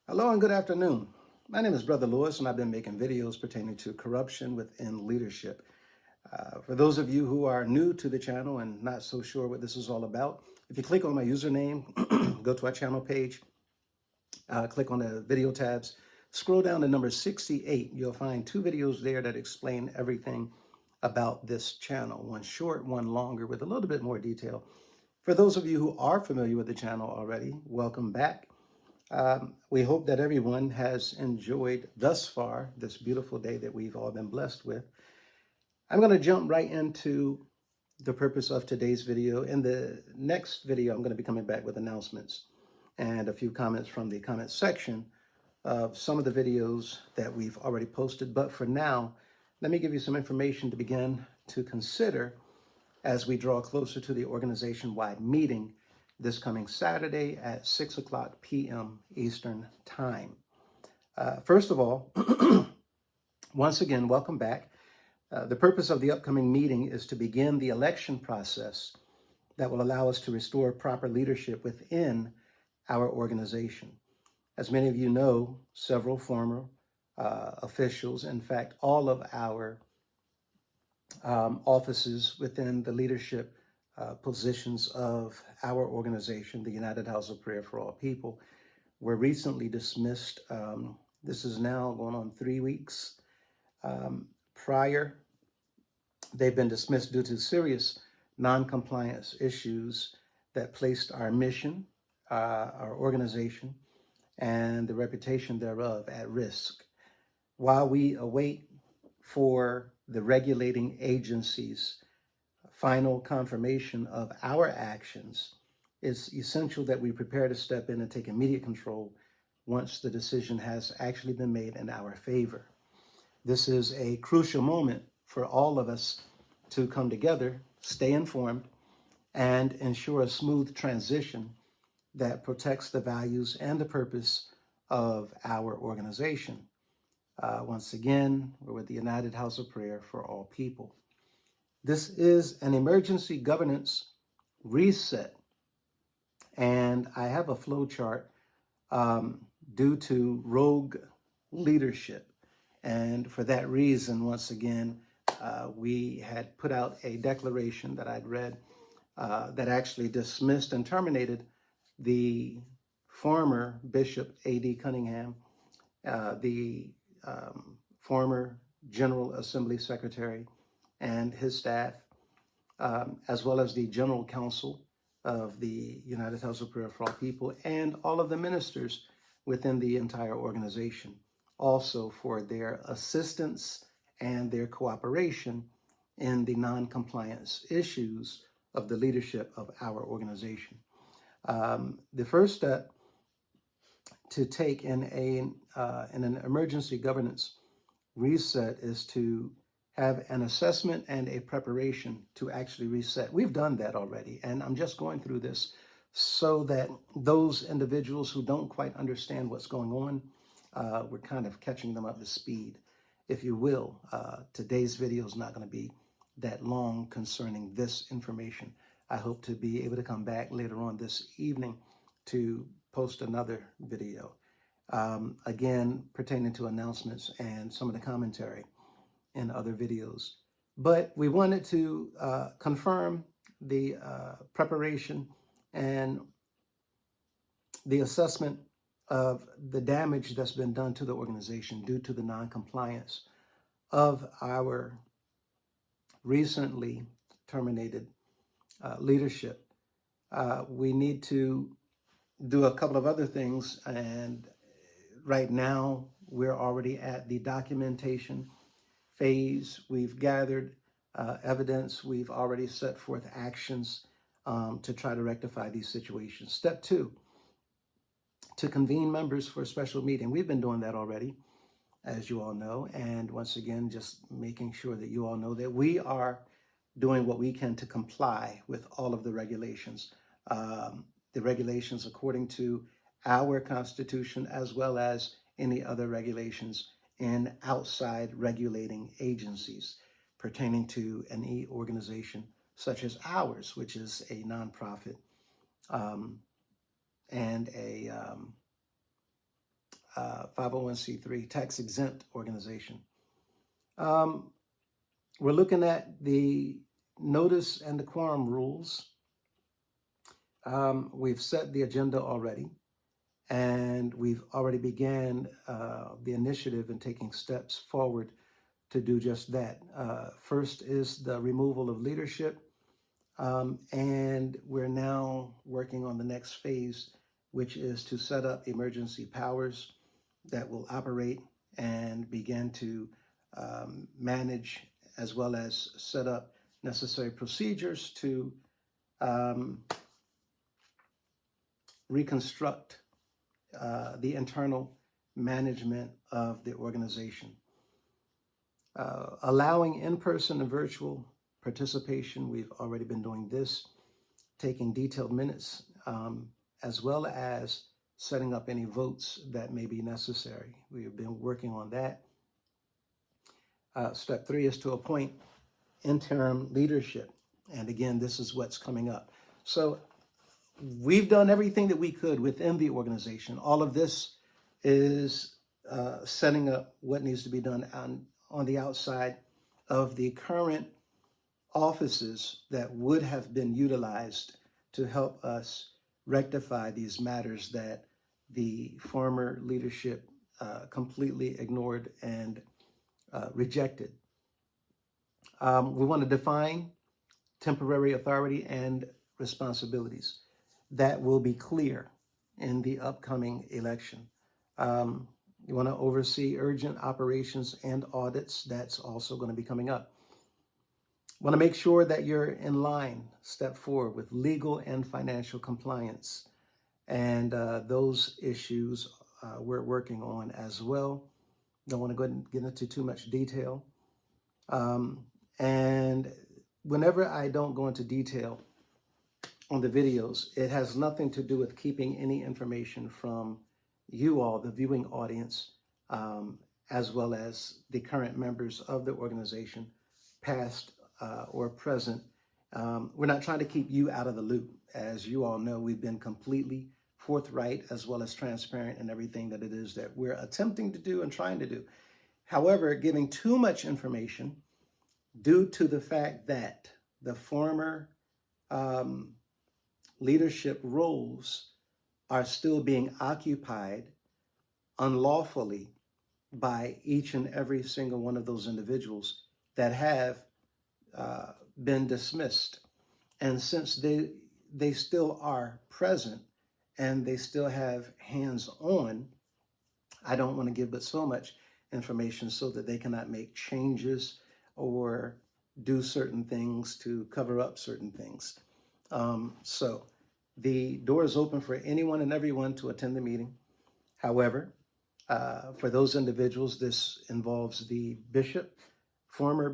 Hello and good afternoon. My name is Brother Lewis, and I've been making videos pertaining to corruption within leadership. For those of you who are new to the channel and not so sure what this is all about, if you click on my username, go to our channel page, click on the video tabs, scroll down to number 68. You'll find two videos there that explain everything about this channel, one short, one longer, with a little bit more detail. For those of you who are familiar with the channel already, welcome back. We hope that everyone has enjoyed thus far this beautiful day that we've all been blessed with. I'm going to jump right into the purpose of today's video. In the next video, I'm going to be coming back with announcements and a few comments from the comment section of some of the videos that we've already posted. But for now, let me give you some information to begin to consider as we draw closer to the organization-wide meeting this coming Saturday at 6 o'clock p.m. Eastern Time. First of all, once again, welcome back. The purpose of the upcoming meeting is to begin the election process that will allow us to restore proper leadership within our organization. As many of you know, several former officials, in fact, all of our offices within the leadership positions of our organization, the United House of Prayer for All People, were recently dismissed. This is now going on 3 weeks. Prior, they've been dismissed due to serious non-compliance issues that placed our mission, our organization, and the reputation thereof at risk. While we await for the regulating agencies' final confirmation of our actions, it's essential that we prepare to step in and take immediate control once the decision has actually been made in our favor. This is a crucial moment for all of us to come together, stay informed, and ensure a smooth transition that protects the values and the purpose of our organization. Once again, we're with the United House of Prayer for All People. This is an emergency governance reset, and I have a flow chart due to rogue leadership. And for that reason, once again, we had put out a declaration that I'd read that actually dismissed and terminated the former Bishop A.D. Cunningham, the former General Assembly Secretary and his staff, as well as the General Counsel of the United House of Prayer for All People, and all of the ministers within the entire organization, also for their assistance and their cooperation in the non-compliance issues of the leadership of our organization. The first step to take in an emergency governance reset is to have an assessment and a preparation to actually reset. We've done that already, and I'm just going through this so that those individuals who don't quite understand what's going on, we're kind of catching them up to speed, if you will. Today's video is not going to be that long concerning this information. I hope to be able to come back later on this evening to post another video, again, pertaining to announcements and some of the commentary in other videos. But we wanted to confirm the preparation and the assessment of the damage that's been done to the organization due to the non-compliance of our recently terminated leadership. We need to do a couple of other things, and right now we're already at the documentation phase. We've gathered evidence. We've already set forth actions to try to rectify these situations. Step 2, to convene members for a special meeting. We've been doing that already, as you all know. And once again, just making sure that you all know that we are doing what we can to comply with all of the regulations. The regulations according to our Constitution, as well as any other regulations in outside regulating agencies pertaining to any organization such as ours, which is a nonprofit and 501c3 tax-exempt organization. We're looking at the notice and the quorum rules. We've set the agenda already, and we've already began the initiative in taking steps forward to do just that. First is the removal of leadership, and we're now working on the next phase, which is to set up emergency powers that will operate and begin to manage, as well as set up necessary procedures to reconstruct the internal management of the organization. Allowing in-person and virtual participation, we've already been doing this, taking detailed minutes, as well as setting up any votes that may be necessary. We have been working on that. Step 3 is to appoint interim leadership. And again, this is what's coming up. So we've done everything that we could within the organization. All of this is setting up what needs to be done on the outside of the current offices that would have been utilized to help us rectify these matters that the former leadership completely ignored and rejected. We want to define temporary authority and responsibilities that will be clear in the upcoming election. You want to oversee urgent operations and audits. That's also going to be coming up. Want to make sure that you're in line, step 4, with legal and financial compliance. And those issues we're working on as well. Don't want to go ahead and get into too much detail. And whenever I don't go into detail on the videos, it has nothing to do with keeping any information from you all, the viewing audience, as well as the current members of the organization, past or present. We're not trying to keep you out of the loop. As you all know, we've been completely forthright as well as transparent in everything that it is that we're attempting to do and trying to do. However, giving too much information due to the fact that the former leadership roles are still being occupied unlawfully by each and every single one of those individuals that have been dismissed. And since they still are present and they still have hands on, I don't want to give but so much information so that they cannot make changes or do certain things to cover up certain things. So the door is open for anyone and everyone to attend the meeting. However, for those individuals, this involves the bishop, former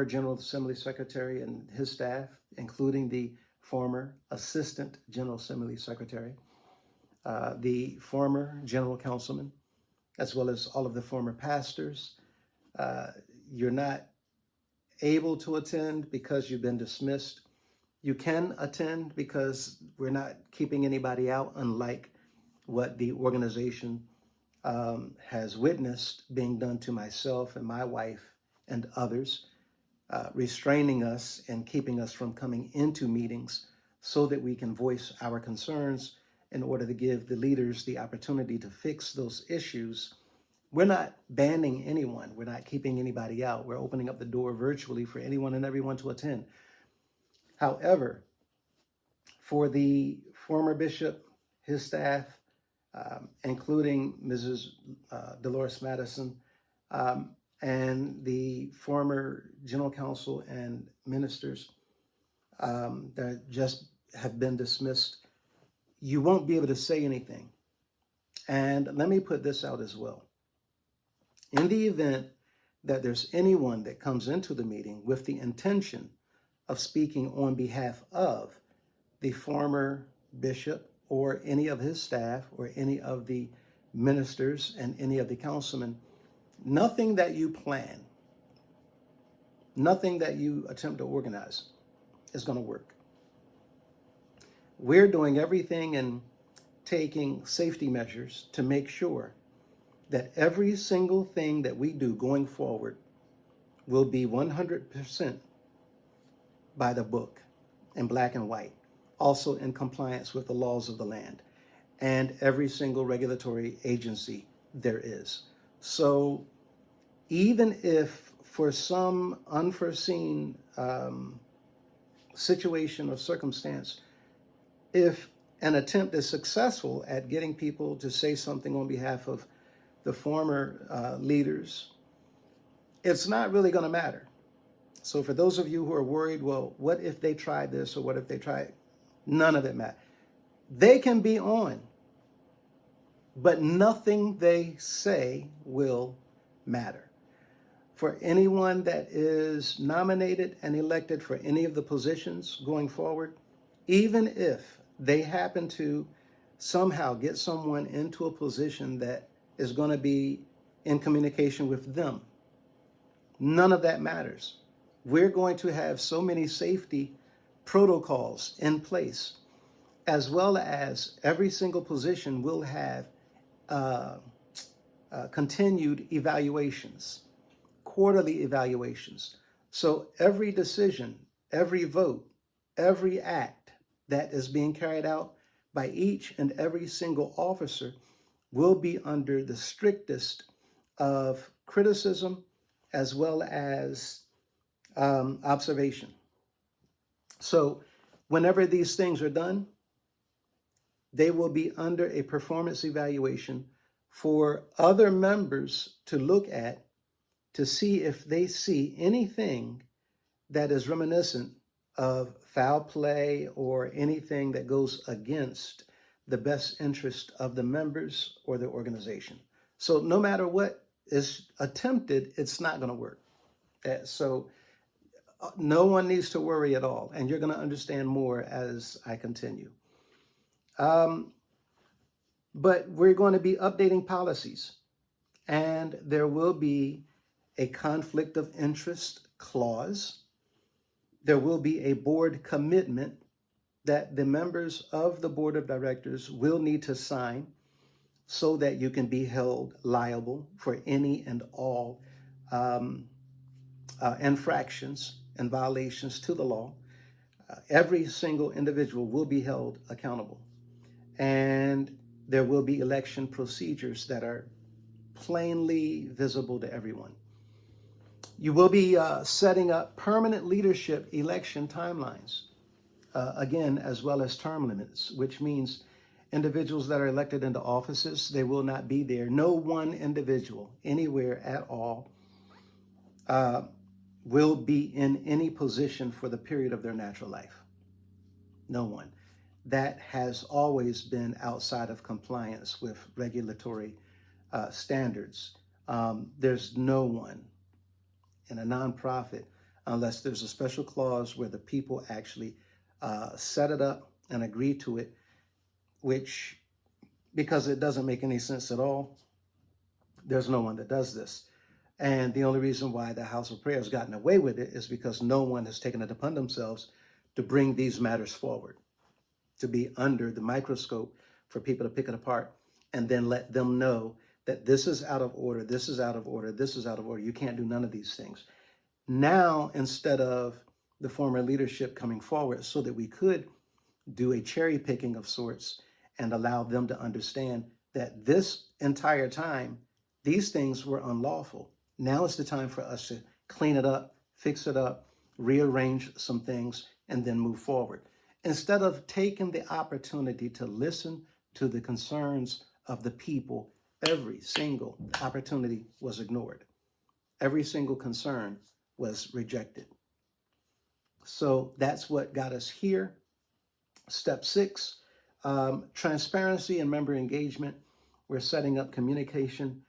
General Assembly Secretary and his staff, including the former Assistant General Assembly Secretary, the former General Councilman, as well as all of the former pastors. You're not able to attend because you've been dismissed. You can attend because we're not keeping anybody out, unlike what the organization has witnessed being done to myself and my wife and others, restraining us and keeping us from coming into meetings so that we can voice our concerns in order to give the leaders the opportunity to fix those issues. We're not banning anyone. We're not keeping anybody out. We're opening up the door virtually for anyone and everyone to attend. However, for the former bishop, his staff, including Mrs. Dolores Madison, and the former general counsel and ministers that just have been dismissed, you won't be able to say anything. And let me put this out as well. In the event that there's anyone that comes into the meeting with the intention of speaking on behalf of the former bishop or any of his staff or any of the ministers and any of the councilmen, nothing that you plan, nothing that you attempt to organize is going to work. We're doing everything in taking safety measures to make sure that every single thing that we do going forward will be 100% by the book in black and white, also in compliance with the laws of the land and every single regulatory agency there is. So even if for some unforeseen situation or circumstance, if an attempt is successful at getting people to say something on behalf of the former leaders, it's not really going to matter. So for those of you who are worried, well, what if they try this or what if they try it? None of it matters. They can be on, but nothing they say will matter. For anyone that is nominated and elected for any of the positions going forward, even if they happen to somehow get someone into a position that is going to be in communication with them, none of that matters. We're going to have so many safety protocols in place, as well as every single position will have continued evaluations, quarterly evaluations. So every decision, every vote, every act that is being carried out by each and every single officer will be under the strictest of criticism as well as observation. So whenever these things are done, they will be under a performance evaluation for other members to look at to see if they see anything that is reminiscent of foul play or anything that goes against the best interest of the members or the organization. So no matter what is attempted, it's not going to work. So no one needs to worry at all. And you're going to understand more as I continue. But we're going to be updating policies, and there will be a conflict of interest clause. There will be a board commitment that the members of the board of directors will need to sign so that you can be held liable for any and all infractions and violations to the law. Every single individual will be held accountable. And there will be election procedures that are plainly visible to everyone. You will be setting up permanent leadership election timelines, again, as well as term limits, which means individuals that are elected into offices, they will not be there. No one individual anywhere at all will be in any position for the period of their natural life. No one. That has always been outside of compliance with regulatory standards. There's no one in a nonprofit, unless there's a special clause where the people actually set it up and agree to it, which, because it doesn't make any sense at all, there's no one that does this. And the only reason why the House of Prayer has gotten away with it is because no one has taken it upon themselves to bring these matters forward, to be under the microscope for people to pick it apart and then let them know that this is out of order, this is out of order, this is out of order. You can't do none of these things. Now, instead of the former leadership coming forward so that we could do a cherry picking of sorts and allow them to understand that this entire time, these things were unlawful. Now is the time for us to clean it up, fix it up, rearrange some things, and then move forward. Instead of taking the opportunity to listen to the concerns of the people, every single opportunity was ignored. Every single concern was rejected. So that's what got us here. Step 6, transparency and member engagement. We're setting up communication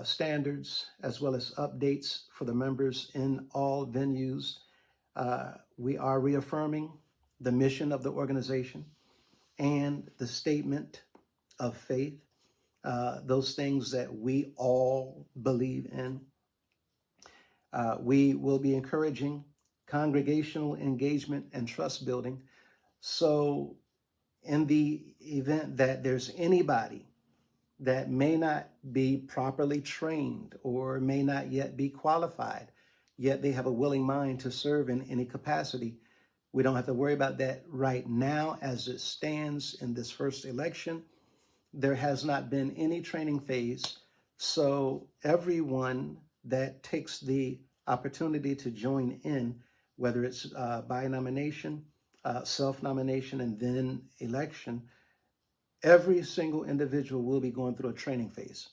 standards as well as updates for the members in all venues. We are reaffirming the mission of the organization and the statement of faith, those things that we all believe in. We will be encouraging congregational engagement and trust building. So in the event that there's anybody that may not be properly trained or may not yet be qualified, yet they have a willing mind to serve in any capacity, we don't have to worry about that right now as it stands in this first election. There has not been any training phase. So everyone that takes the opportunity to join in, whether it's by nomination, self-nomination, and then election, every single individual will be going through a training phase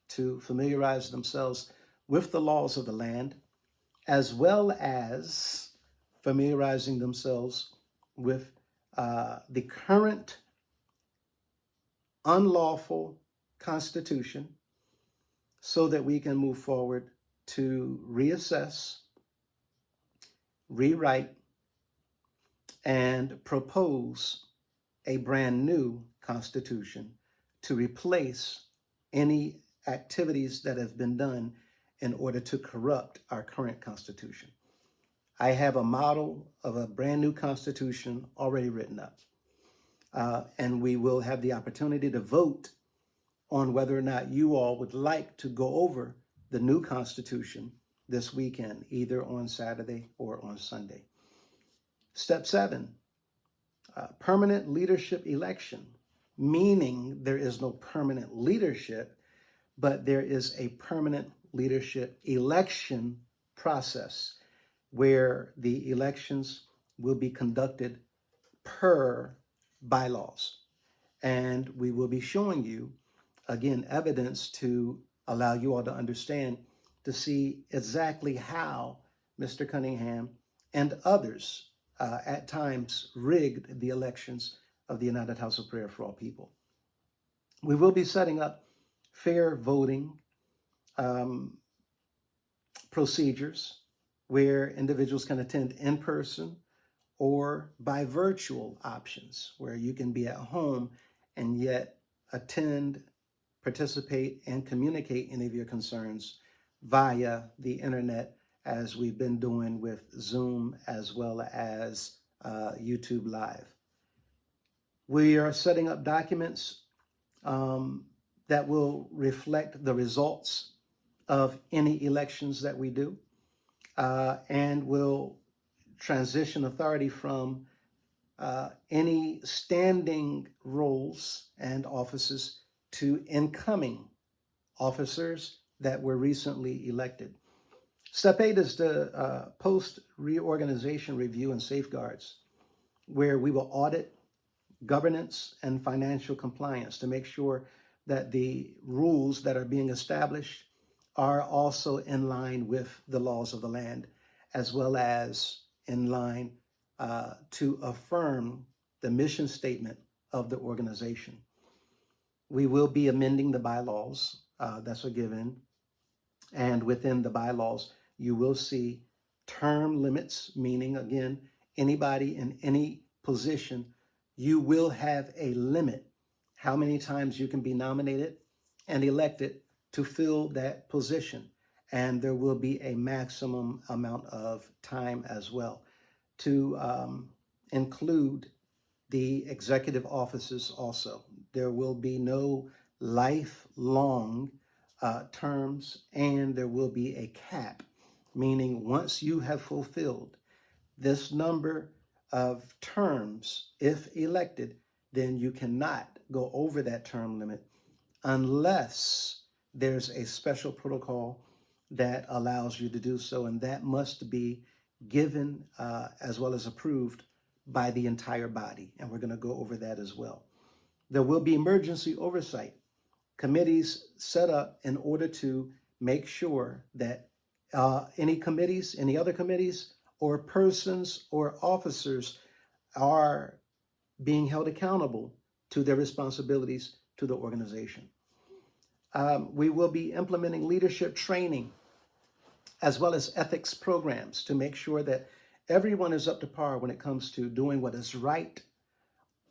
to familiarize themselves with the laws of the land, as well as familiarizing themselves with the current unlawful constitution, so that we can move forward to reassess, rewrite, and propose a brand new constitution to replace any activities that have been done in order to corrupt our current constitution. I have a model of a brand new constitution already written up. And we will have the opportunity to vote on whether or not you all would like to go over the new Constitution this weekend, either on Saturday or on Sunday. Step 7, permanent leadership election, meaning there is no permanent leadership, but there is a permanent leadership election process where the elections will be conducted per bylaws. And we will be showing you, again, evidence to allow you all to understand, to see exactly how Mr. Cunningham and others at times rigged the elections of the United House of Prayer for All People. We will be setting up fair voting procedures where individuals can attend in person or by virtual options, where you can be at home and yet attend, participate, and communicate any of your concerns via the internet, as we've been doing with Zoom as well as YouTube Live. We are setting up documents that will reflect the results of any elections that we do, and will transition authority from any standing roles and offices to incoming officers that were recently elected. Step 8 is the post-reorganization review and safeguards, where we will audit governance and financial compliance to make sure that the rules that are being established are also in line with the laws of the land, as well as in line to affirm the mission statement of the organization. We will be amending the bylaws, that's a given. And within the bylaws, you will see term limits, meaning, again, anybody in any position, you will have a limit how many times you can be nominated and elected to fill that position. And there will be a maximum amount of time as well to include the executive offices also. There will be no lifelong terms, and there will be a cap, meaning once you have fulfilled this number of terms, if elected, then you cannot go over that term limit unless there's a special protocol that allows you to do so, and that must be given as well as approved by the entire body, and we're going to go over that as well. There will be emergency oversight committees set up in order to make sure that any other committees, or persons or officers are being held accountable to their responsibilities to the organization. We will be implementing leadership training as well as ethics programs to make sure that everyone is up to par when it comes to doing what is right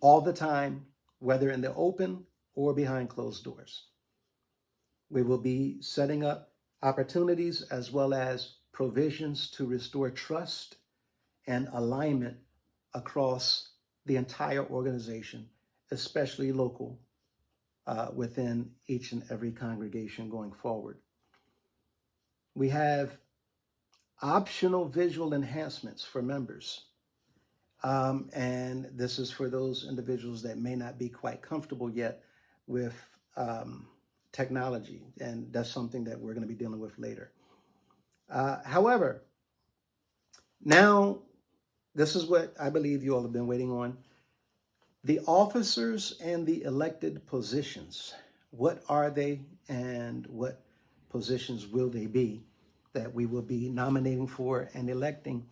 all the time, whether in the open or behind closed doors. We will be setting up opportunities as well as provisions to restore trust and alignment across the entire organization especially local, within each and every congregation going forward. We have optional visual enhancements for members. And this is for those individuals that may not be quite comfortable yet with technology. And that's something that we're going to be dealing with later. However, now this is what I believe you all have been waiting on. The officers and the elected positions. What are they and what positions will they be that we will be nominating for and electing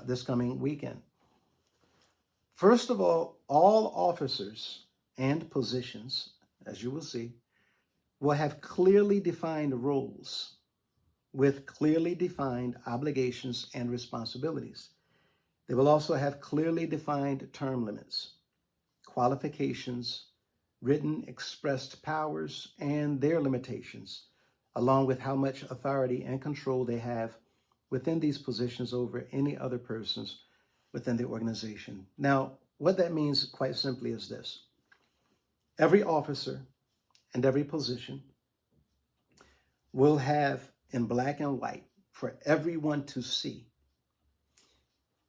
this coming weekend? First of all officers and positions, as you will see, will have clearly defined roles with clearly defined obligations and responsibilities. They will also have clearly defined term limits, qualifications, written expressed powers, and their limitations, along with how much authority and control they have within these positions over any other persons within the organization. Now, what that means quite simply is this. Every officer and every position will have in black and white for everyone to see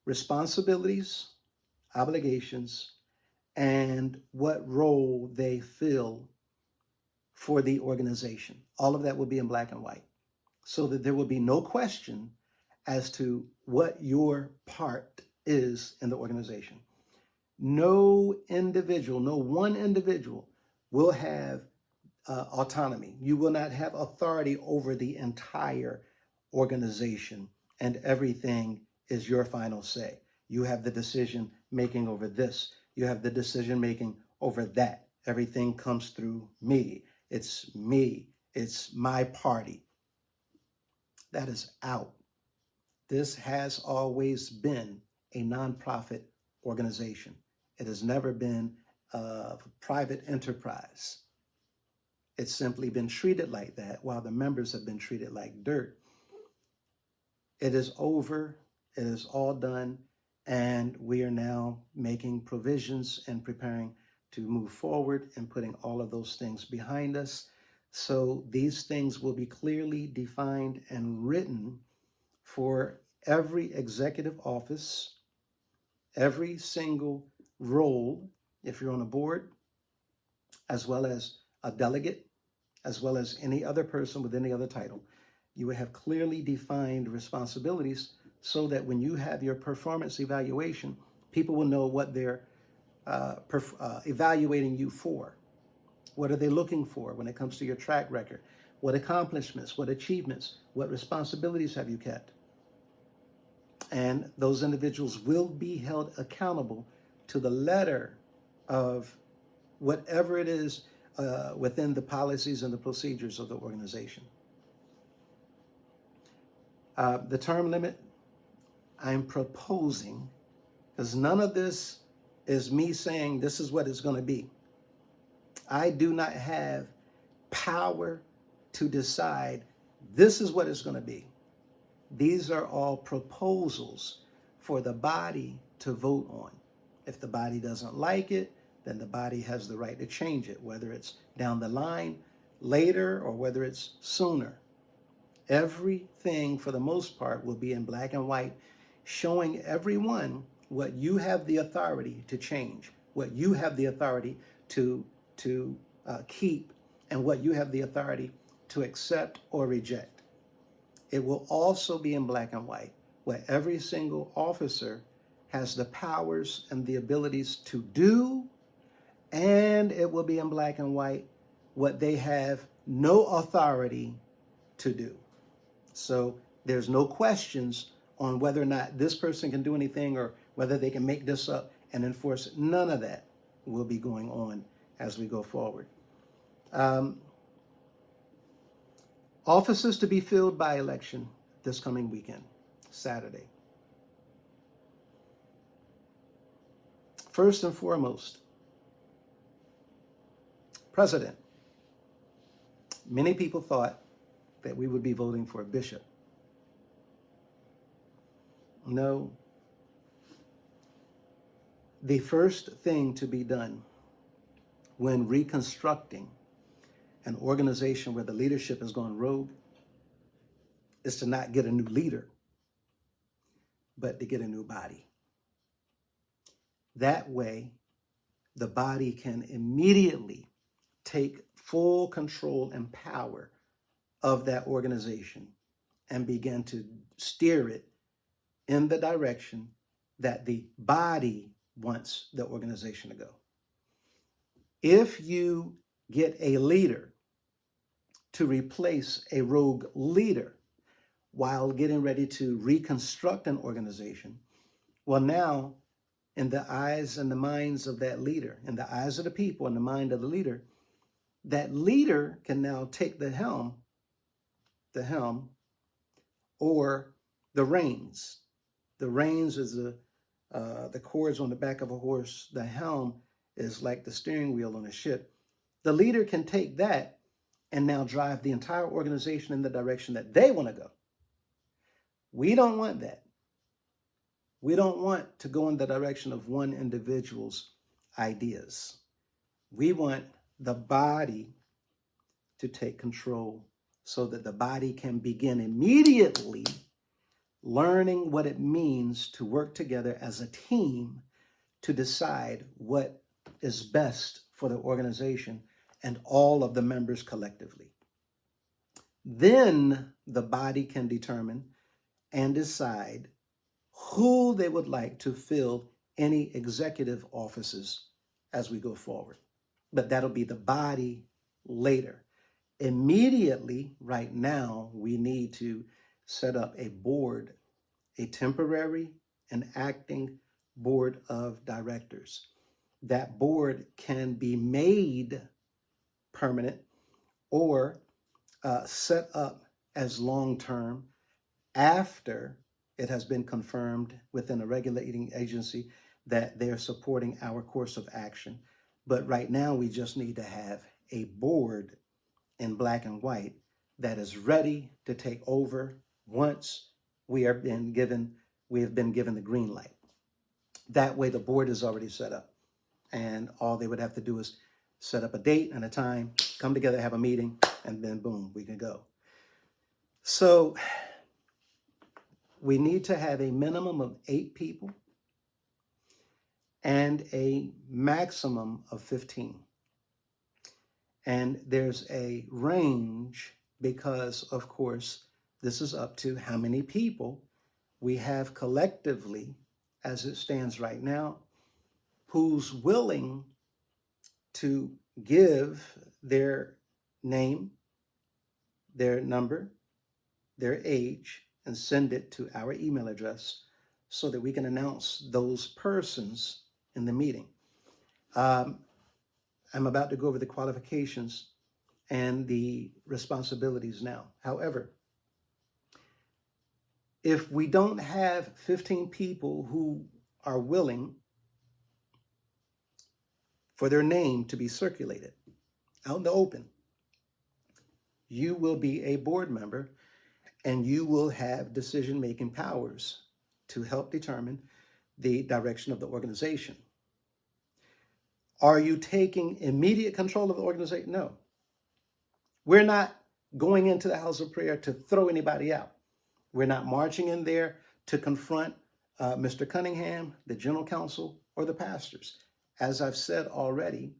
responsibilities, obligations, and what role they fill for the organization. All of that will be in black and white so that there will be no question as to what your part is in the organization. No individual, no one individual will have autonomy. You will not have authority over the entire organization, and everything is your final say. You have the decision making over this. You have the decision making over that. Everything comes through me. It's me. It's my party. That is out. This has always been a nonprofit organization. It has never been a private enterprise. It's simply been treated like that while the members have been treated like dirt. It is over. It is all done. And we are now making provisions and preparing to move forward and putting all of those things behind us. So these things will be clearly defined and written for every executive office, every single role, if you're on a board, as well as a delegate, as well as any other person with any other title. You will have clearly defined responsibilities so that when you have your performance evaluation, people will know what they're evaluating you for. What are they looking for when it comes to your track record? What accomplishments, what achievements, what responsibilities have you kept? And those individuals will be held accountable to the letter of whatever it is within the policies and the procedures of the organization. The term limit, I'm proposing, because none of this is me saying this is what it's going to be. I do not have power to decide this is what it's going to be. These are all proposals for the body to vote on. If the body doesn't like it, then the body has the right to change it, whether it's down the line, later, or whether it's sooner. Everything, for the most part, will be in black and white, showing everyone what you have the authority to change, what you have the authority to keep, and what you have the authority to accept or reject. It will also be in black and white, where every single officer has the powers and the abilities to do, and it will be in black and white what they have no authority to do. So there's no questions on whether or not this person can do anything or whether they can make this up and enforce it. None of that will be going on as we go forward. Offices to be filled by election this coming weekend, Saturday. First and foremost, president. Many people thought that we would be voting for a bishop. No. The first thing to be done when reconstructing an organization where the leadership has gone rogue is to not get a new leader, but to get a new body. That way, the body can immediately take full control and power of that organization and begin to steer it in the direction that the body wants the organization to go. If you get a leader to replace a rogue leader while getting ready to reconstruct an organization, well, now in the eyes and the minds of that leader, in the eyes of the people and the mind of the leader, that leader can now take the helm or the reins. The reins is the cords on the back of a horse. The helm is like the steering wheel on a ship. The leader can take that and now drive the entire organization in the direction that they want to go. We don't want that. We don't want to go in the direction of one individual's ideas. We want the body to take control so that the body can begin immediately learning what it means to work together as a team to decide what is best for the organization and all of the members collectively. Then the body can determine and decide who they would like to fill any executive offices as we go forward. But that'll be the body later. Immediately, right now, we need to set up a board, a temporary and acting board of directors. That board can be made permanent or set up as long-term after it has been confirmed within a regulating agency that they're supporting our course of action. But right now, we just need to have a board in black and white that is ready to take over once we have been given the green light. That way, the board is already set up, and all they would have to do is set up a date and a time, come together, have a meeting, and then boom, we can go. So we need to have a minimum of 8 people and a maximum of 15. And there's a range because, of course, this is up to how many people we have collectively, as it stands right now, who's willing to give their name, their number, their age, and send it to our email address so that we can announce those persons in the meeting. I'm about to go over the qualifications and the responsibilities now. However, if we don't have 15 people who are willing for their name to be circulated out in the open, you will be a board member and you will have decision-making powers to help determine the direction of the organization. Are you taking immediate control of the organization? No. We're not going into the house of prayer to throw anybody out. We're not marching in there to confront Mr. Cunningham, the general counsel, or the pastors. As I've said already,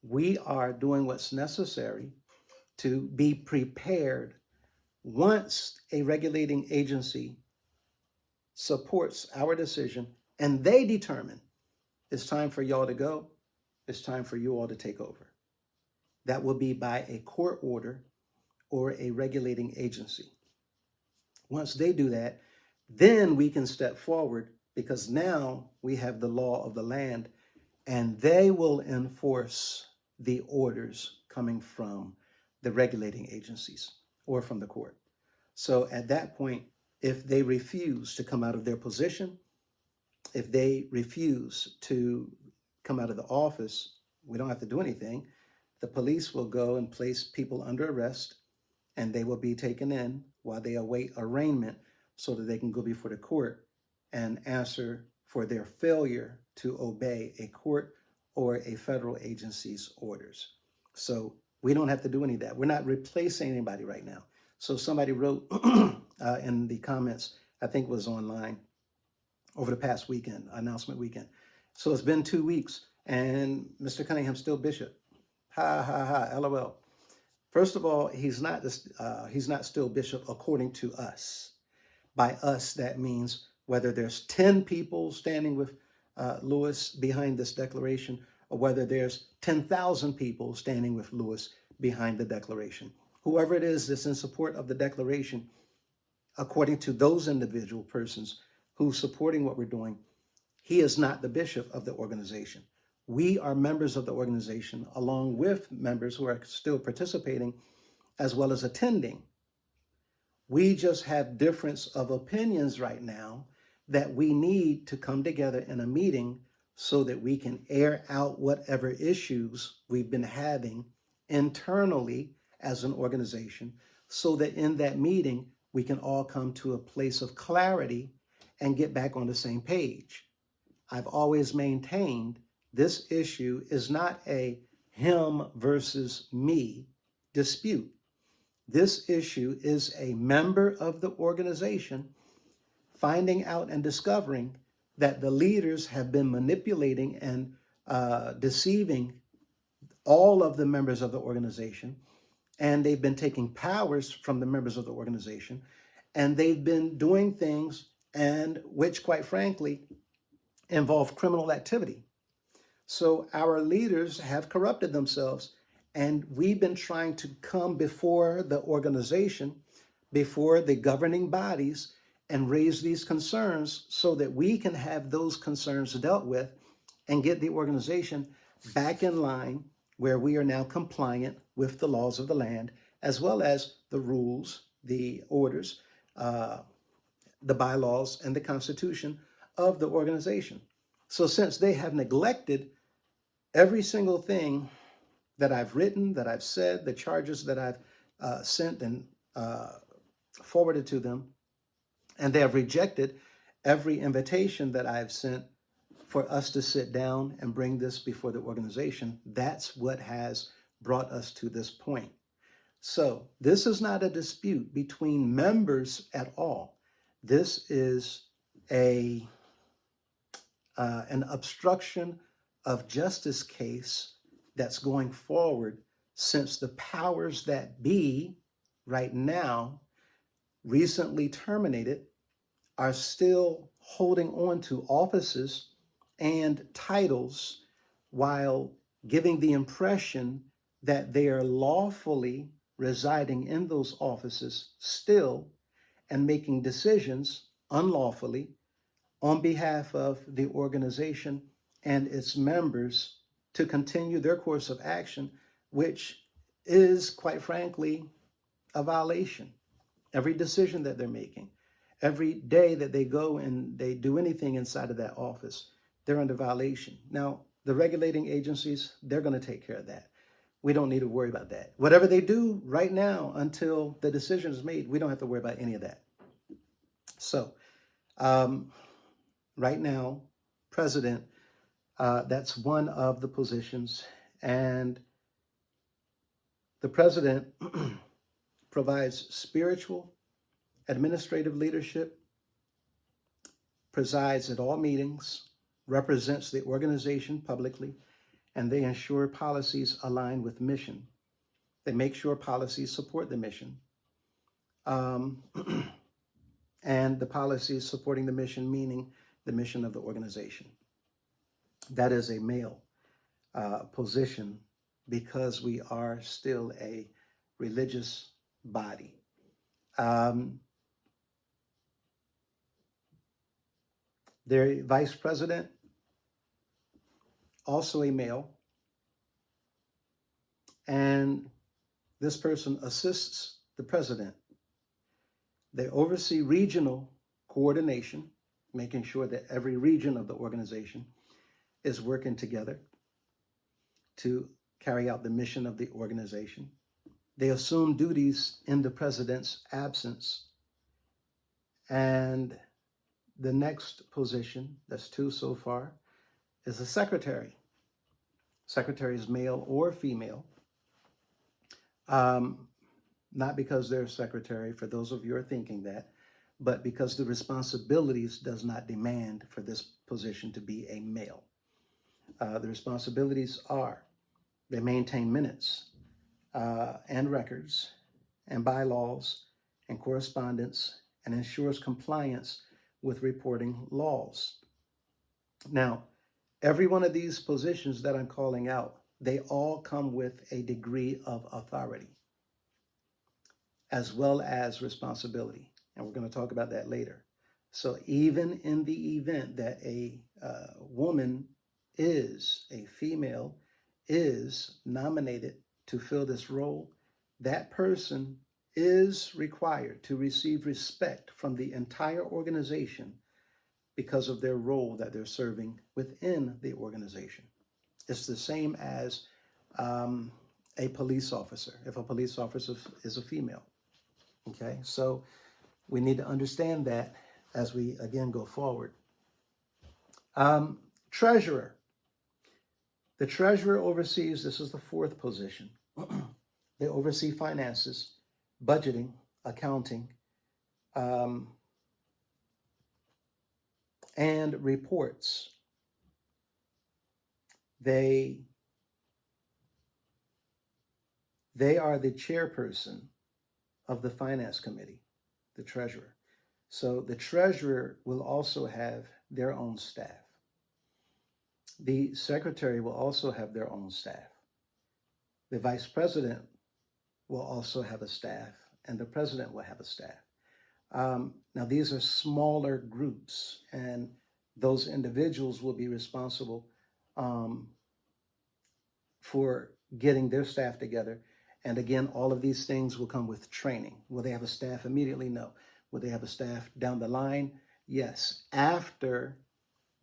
we are doing what's necessary to be prepared once a regulating agency supports our decision and they determine it's time for y'all to go, it's time for you all to take over. That will be by a court order or a regulating agency. Once they do that, then we can step forward because now we have the law of the land and they will enforce the orders coming from the regulating agencies or from the court. So at that point, if they refuse to come out of their position, if they refuse to come out of the office, we don't have to do anything. The police will go and place people under arrest and they will be taken in while they await arraignment so that they can go before the court and answer for their failure to obey a court or a federal agency's orders. So we don't have to do any of that. We're not replacing anybody right now. So somebody wrote in the comments, I think it was online over the past weekend, announcement weekend. So it's been 2 weeks and Mr. Cunningham's still bishop. Ha ha ha, LOL. First of all, he's not still bishop according to us. By us, that means whether there's 10 people standing with Lewis behind this declaration, or whether there's 10,000 people standing with Lewis behind the declaration. Whoever it is that's in support of the declaration, according to those individual persons who's supporting what we're doing, he is not the bishop of the organization. We are members of the organization, along with members who are still participating as well as attending. We just have difference of opinions right now that we need to come together in a meeting so that we can air out whatever issues we've been having internally as an organization, so that in that meeting, we can all come to a place of clarity and get back on the same page. I've always maintained this issue is not a him versus me dispute. This issue is a member of the organization finding out and discovering that the leaders have been manipulating and deceiving all of the members of the organization, and they've been taking powers from the members of the organization, and they've been doing things and which, quite frankly, involve criminal activity. So our leaders have corrupted themselves, and we've been trying to come before the organization, before the governing bodies, and raise these concerns so that we can have those concerns dealt with and get the organization back in line where we are now compliant with the laws of the land, as well as the rules, the orders, the bylaws, and the constitution of the organization. So since they have neglected every single thing that I've written, that I've said, the charges that I've sent and forwarded to them, and they have rejected every invitation that I've sent for us to sit down and bring this before the organization, that's what has brought us to this point. So this is not a dispute between members at all. This is an obstruction of justice case that's going forward, since the powers that be right now, recently terminated, are still holding on to offices and titles while giving the impression that they are lawfully residing in those offices still and making decisions unlawfully on behalf of the organization and its members to continue their course of action, which is, quite frankly, a violation. Every decision that they're making, every day that they go and they do anything inside of that office, they're under violation. Now, the regulating agencies, they're going to take care of that. We don't need to worry about that. Whatever they do right now until the decision is made, we don't have to worry about any of that. So right now, president, that's one of the positions. And the president provides spiritual, administrative leadership, presides at all meetings, represents the organization publicly, and they ensure policies align with mission. They make sure policies support the mission. And the policies supporting the mission, meaning the mission of the organization. That is a male position because we are still a religious body. Their vice president, also a male, and this person assists the president. They oversee regional coordination, making sure that every region of the organization is working together to carry out the mission of the organization. They assume duties in the president's absence. And the next position, that's two so far, is the secretary. secretaries, male or female, not because they're secretary, for those of you who are thinking that, but because the responsibilities does not demand for this position to be a male. The responsibilities are they maintain minutes and records and bylaws and correspondence and ensures compliance with reporting laws. Now, every one of these positions that I'm calling out, they all come with a degree of authority as well as responsibility. And we're going to talk about that later. So even in the event that a woman is, a female is nominated to fill this role, that person is required to receive respect from the entire organization because of their role that they're serving within the organization. It's the same as a police officer, if a police officer is a female. Okay, so we need to understand that as we again go forward. Treasurer. The treasurer oversees, this is the fourth position. They oversee finances, budgeting, accounting, and reports. They are the chairperson of the finance committee, the treasurer. So the treasurer will also have their own staff. The secretary will also have their own staff. The vice president will also have a staff, and the president will have a staff. Now, these are smaller groups, and those individuals will be responsible for getting their staff together. And again, all of these things will come with training. Will they have a staff immediately? No. Will they have a staff down the line? Yes. After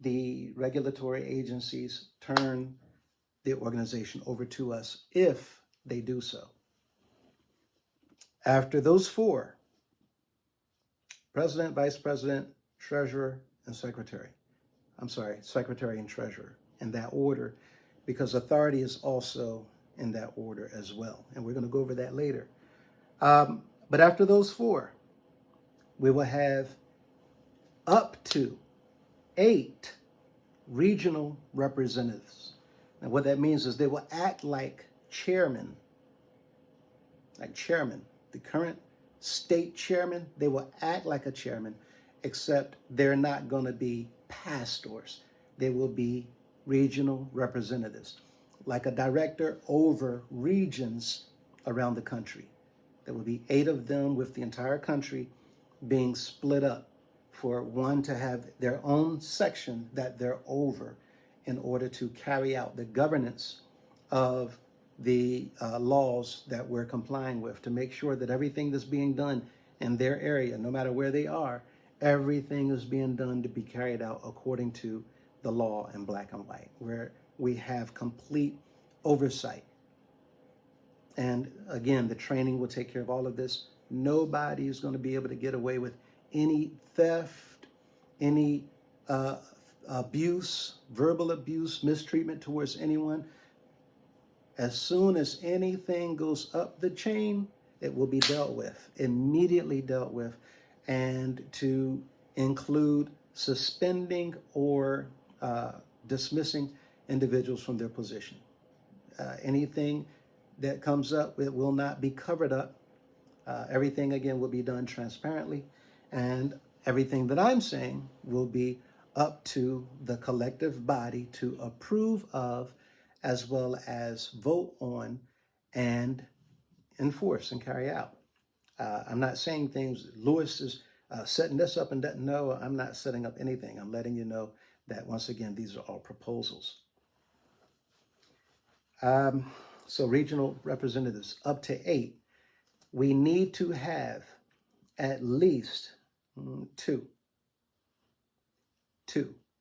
the regulatory agencies turn the organization over to us, if they do so. After those four, president, vice president, treasurer, and secretary. I'm sorry, secretary and treasurer, in that order, because authority is also in that order as well. And we're going to go over that later. But after those four, we will have up to 8 regional representatives. Now, what that means is they will act like chairman. The current state chairman, they will act like a chairman, except they're not going to be pastors. They will be regional representatives, like a director over regions around the country. There will be 8 of them, with the entire country being split up for one to have their own section that they're over in order to carry out the governance of the laws that we're complying with, to make sure that everything that's being done in their area, no matter where they are, everything is being done to be carried out according to the law in black and white, where we have complete oversight. And again, the training will take care of all of this. Nobody is going to be able to get away with any theft, any abuse, verbal abuse, mistreatment towards anyone. As soon as anything goes up the chain, it will be dealt with, immediately dealt with, and to include suspending or dismissing individuals from their position. Anything that comes up, it will not be covered up. Everything, again, will be done transparently, and everything that I'm saying will be up to the collective body to approve of, as well as vote on and enforce and carry out. I'm not saying things, Lewis is setting this up and that. No, I'm not setting up anything. I'm letting you know that, once again, these are all proposals. So regional representatives, up to 8. We need to have at least 2.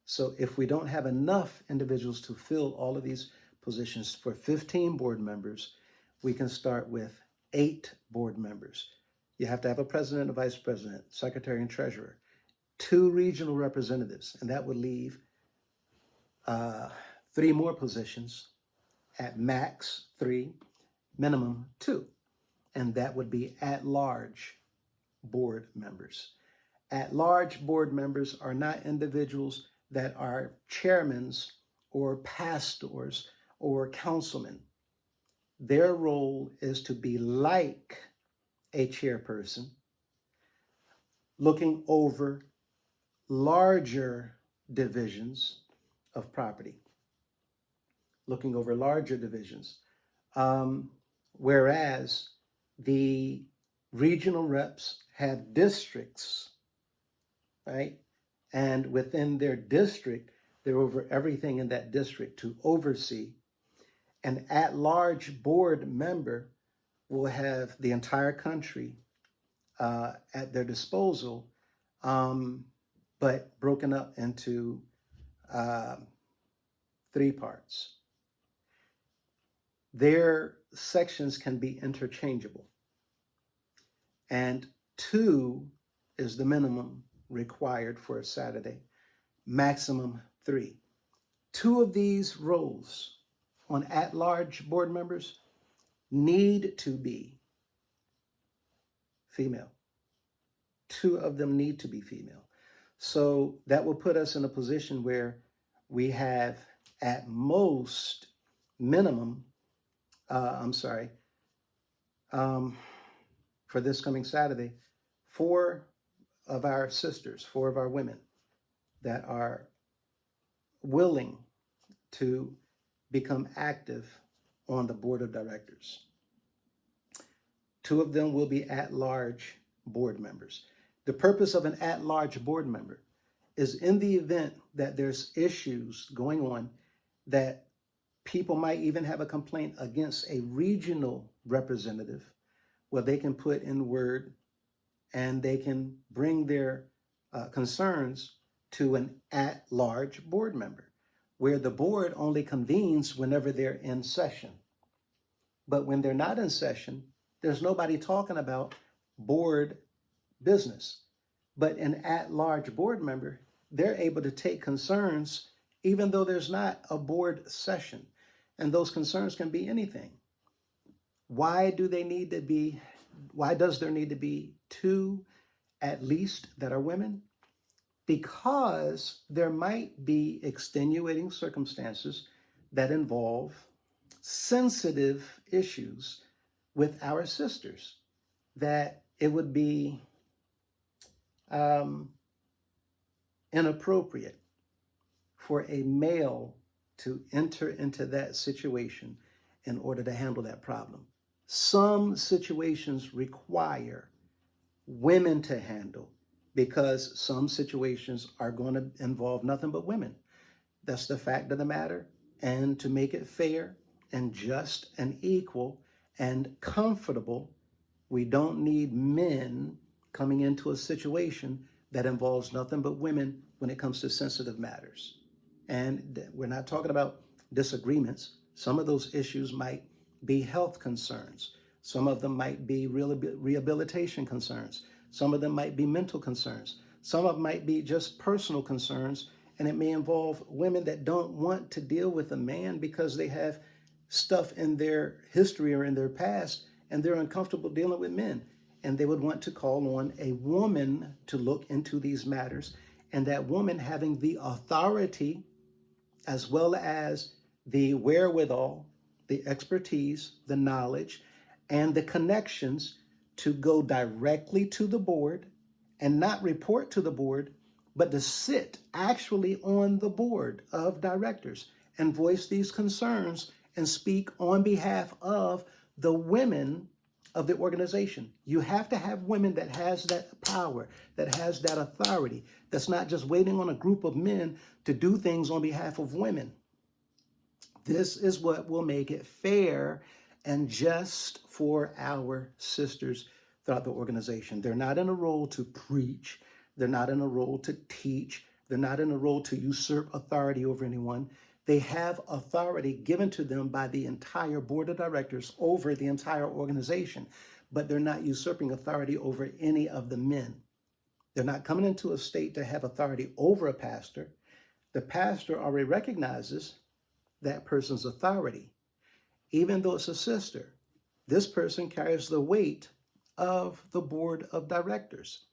So if we don't have enough individuals to fill all of these positions for 15 board members, we can start with 8 board members. You have to have a president, a vice president, secretary, and treasurer, 2 regional representatives, and that would leave 3 more positions at max 3, minimum 2. And that would be at-large board members. At-large board members are not individuals that are chairmen or pastors or councilmen. Their role is to be like a chairperson, looking over larger divisions of property, looking over larger divisions. Whereas the regional reps have districts, right? And within their district, they're over everything in that district to oversee. An at-large board member will have the entire country at their disposal, but broken up into 3 parts. Their sections can be interchangeable, and 2 is the minimum required for a Saturday, maximum 3. 2 of these roles on at-large board members need to be female. 2 of them need to be female. So that will put us in a position where we have at most minimum, for this coming Saturday, 4 of our sisters, 4 of our women that are willing to become active on the board of directors. 2 of them will be at-large board members. The purpose of an at-large board member is in the event that there's issues going on that people might even have a complaint against a regional representative, where they can put in word and they can bring their concerns to an at-large board member, where the board only convenes whenever they're in session. But when they're not in session, there's nobody talking about board business. But an at-large board member, they're able to take concerns even though there's not a board session. And those concerns can be anything. Why does there need to be 2 at least that are women? Because there might be extenuating circumstances that involve sensitive issues with our sisters, that it would be inappropriate for a male to enter into that situation in order to handle that problem. Some situations require women to handle, because some situations are going to involve nothing but women. That's the fact of the matter. And to make it fair and just and equal and comfortable, we don't need men coming into a situation that involves nothing but women when it comes to sensitive matters. And we're not talking about disagreements. Some of those issues might be health concerns. Some of them might be rehabilitation concerns. Some of them might be mental concerns. Some of them might be just personal concerns. And it may involve women that don't want to deal with a man because they have stuff in their history or in their past, and they're uncomfortable dealing with men. And they would want to call on a woman to look into these matters. And that woman having the authority, as well as the wherewithal, the expertise, the knowledge, and the connections to go directly to the board and not report to the board, but to sit actually on the board of directors and voice these concerns and speak on behalf of the women of the organization. You have to have women that has that power, that has that authority, that's not just waiting on a group of men to do things on behalf of women. This is what will make it fair and just for our sisters throughout the organization. They're not in a role to preach. They're not in a role to teach. They're not in a role to usurp authority over anyone. They have authority given to them by the entire board of directors over the entire organization, but they're not usurping authority over any of the men. They're not coming into a state to have authority over a pastor. The pastor already recognizes that person's authority. even though it's a sister, this person carries the weight of the board of directors.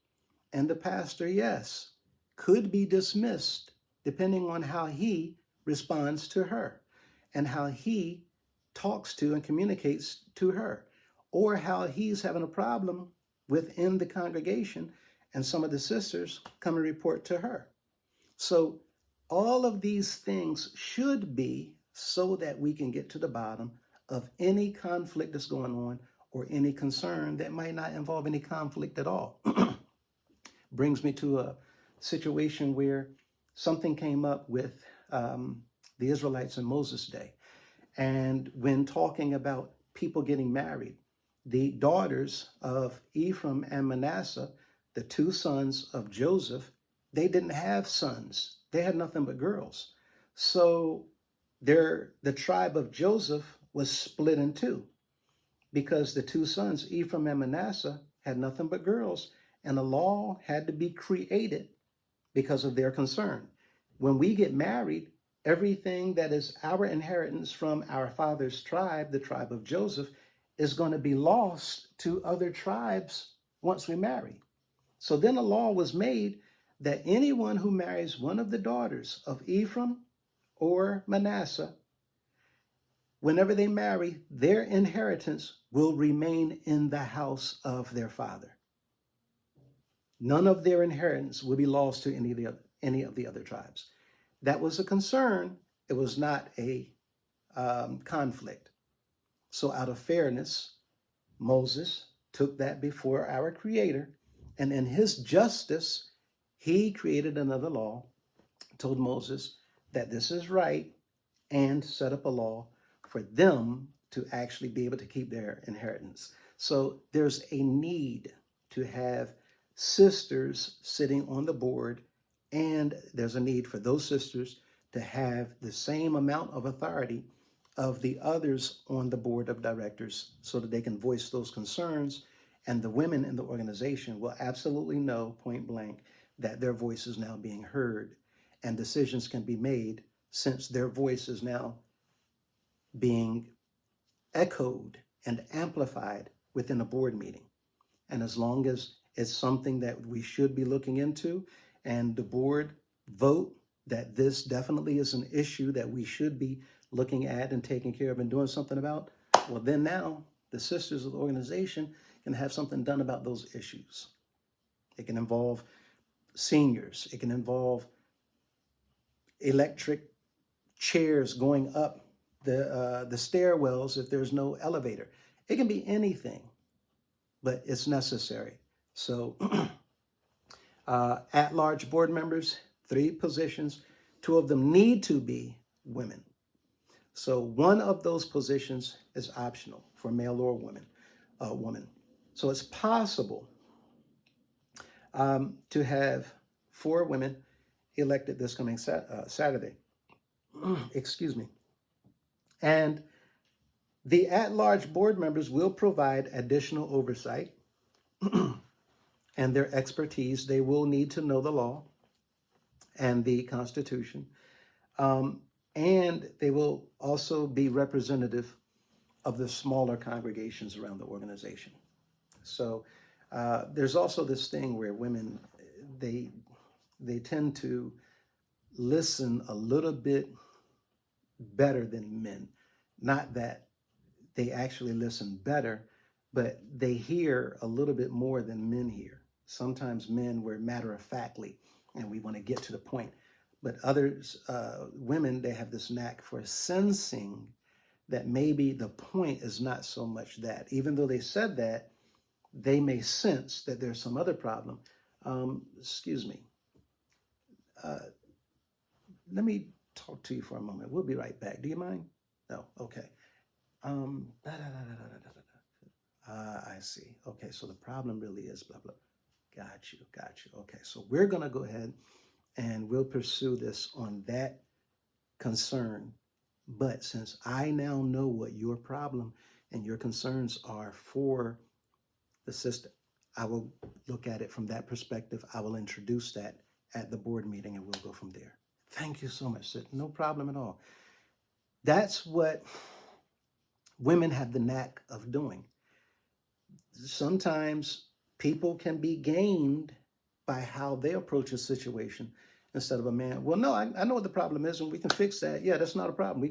And the pastor, yes, could be dismissed depending on how he responds to her and how he talks to and communicates to her, or how he's having a problem within the congregation and some of the sisters come and report to her. So all of these things should be so that we can get to the bottom of any conflict that's going on or any concern that might not involve any conflict at all. Brings me to a situation where something came up with the Israelites in Moses' day. And when talking about people getting married, the daughters of Ephraim and Manasseh, the two sons of Joseph, they didn't have sons. They had nothing but girls. So the tribe of Joseph was split in two because the two sons, Ephraim and Manasseh, had nothing but girls, and a law had to be created because of their concern. When we get married, everything that is our inheritance from our father's tribe, the tribe of Joseph, is going to be lost to other tribes once we marry. So then a law was made that anyone who marries one of the daughters of Ephraim or Manasseh, whenever they marry, their inheritance will remain in the house of their father. None of their inheritance will be lost to any of the other tribes. That was a concern. It was not a conflict. So out of fairness, Moses took that before our Creator, and in his justice, he created another law, told Moses that this is right, and set up a law for them to actually be able to keep their inheritance. So there's a need to have sisters sitting on the board, and there's a need for those sisters to have the same amount of authority of the others on the board of directors so that they can voice those concerns, and the women in the organization will absolutely know point blank that their voice is now being heard and decisions can be made since their voice is now being echoed and amplified within a board meeting. And as long as it's something that we should be looking into and the board vote that this definitely is an issue that we should be looking at and taking care of and doing something about, well, then now the sisters of the organization can have something done about those issues. It can involve seniors. It can involve electric chairs going up the stairwells if there's no elevator. It can be anything, but it's necessary. So at-large board members, 3 positions, 2 of them need to be women. So one of those positions is optional for male or woman. So it's possible to have 4 women elected this coming Saturday. Excuse me. And the at-large board members will provide additional oversight and their expertise. They will need to know the law and the Constitution. And they will also be representative of the smaller congregations around the organization. So there's also this thing where women, they tend to listen a little bit better than men. Not that they actually listen better, but they hear a little bit more than men hear. Sometimes men, we're matter-of-factly, and we want to get to the point. But others, women, they have this knack for sensing that maybe the point is not so much that. Even though they said that, they may sense that there's some other problem. Excuse me. Let me talk to you for a moment. We'll be right back. Do you mind? No? Okay. I see. Okay, so the problem really is blah, blah. Got you. Okay, so we're going to go ahead and we'll pursue this on that concern. But since I now know what your problem and your concerns are for the system, I will look at it from that perspective. I will introduce that at the board meeting and we'll go from there. Thank you so much, Sid. No problem at all. That's what women have the knack of doing. Sometimes people can be gained by how they approach a situation instead of a man. Well, no, I know what the problem is and we can fix that. Yeah, that's not a problem. We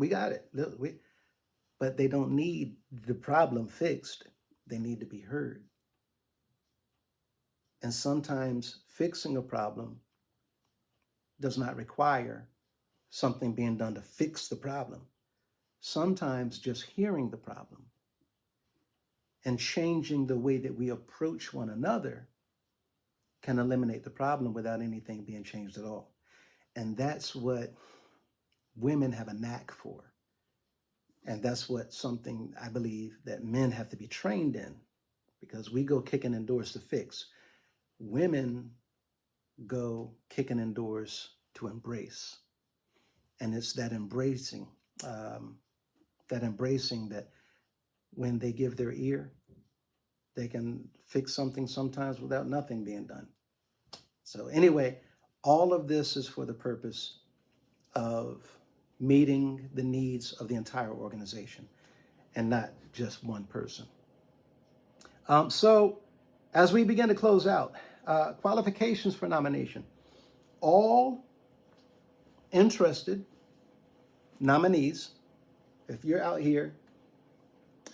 got it. But they don't need the problem fixed. They need to be heard. And sometimes fixing a problem does not require something being done to fix the problem. Sometimes just hearing the problem and changing the way that we approach one another can eliminate the problem without anything being changed at all. And that's what women have a knack for. And that's what something I believe that men have to be trained in, because we go kicking in doors to fix. Women go kicking in doors to embrace. And it's that embracing that when they give their ear, they can fix something sometimes without nothing being done. So anyway, all of this is for the purpose of meeting the needs of the entire organization and not just one person. So as we begin to close out, qualifications for nomination. All interested nominees, if you're out here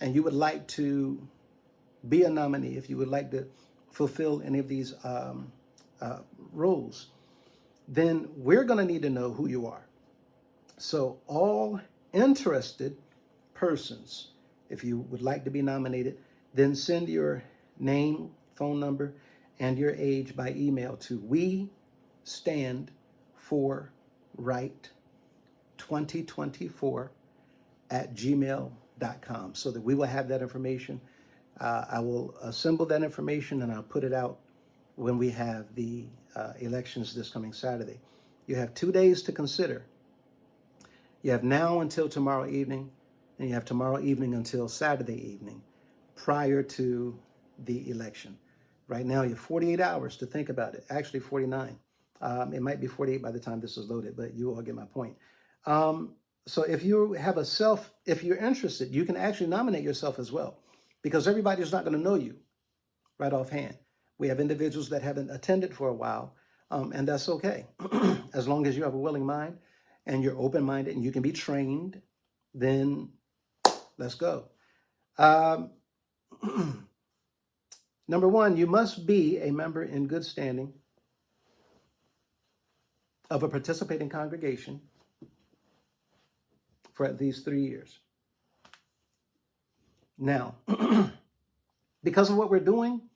and you would like to be a nominee, if you would like to fulfill any of these roles, then we're going to need to know who you are. So all interested persons, if you would like to be nominated, then send your name, phone number, and your age by email to westandforright2024@gmail.com so that we will have that information. I will assemble that information and I'll put it out when we have the elections this coming Saturday. You have 2 days to consider. You have now until tomorrow evening, and you have tomorrow evening until Saturday evening prior to the election. Right now, you have 48 hours to think about it. Actually, 49. It might be 48 by the time this is loaded, but you all get my point. So if you're interested, you can actually nominate yourself as well, because everybody's not going to know you right offhand. We have individuals that haven't attended for a while, and that's okay. As long as you have a willing mind and you're open-minded and you can be trained, then let's go. Number one, you must be a member in good standing of a participating congregation for at least 3 years. Now, because of what we're doing,